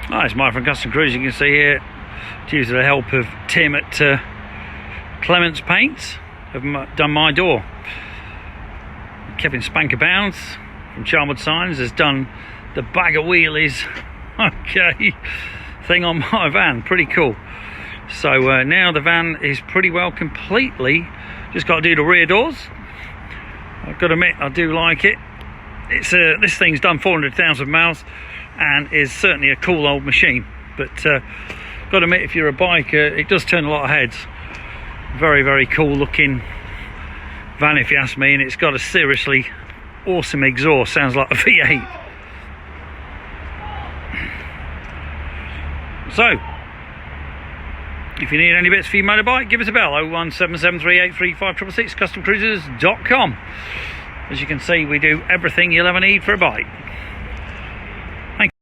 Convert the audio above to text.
Hi, it's Mike from Custom Cruise. You can see here, due to the help of Tim at Clements Paints, have done my door. Kevin Spankerbounds from Charmwood Signs has done the bag of wheelies thing on my van. Pretty cool. So now the van is pretty well completely, just got to do the rear doors. I've got to admit, I do like it. It's this thing's done 400,000 miles and is certainly a cool old machine, but got to admit, if you're a biker, it does turn a lot of heads. Very, very cool looking van, if you ask me, and it's got a seriously awesome exhaust. Sounds like a V8. So if you need any bits for your motorbike, give us a bell. 01773835666, customcruisers.com. As you can see, we do everything you'll ever need for a bike.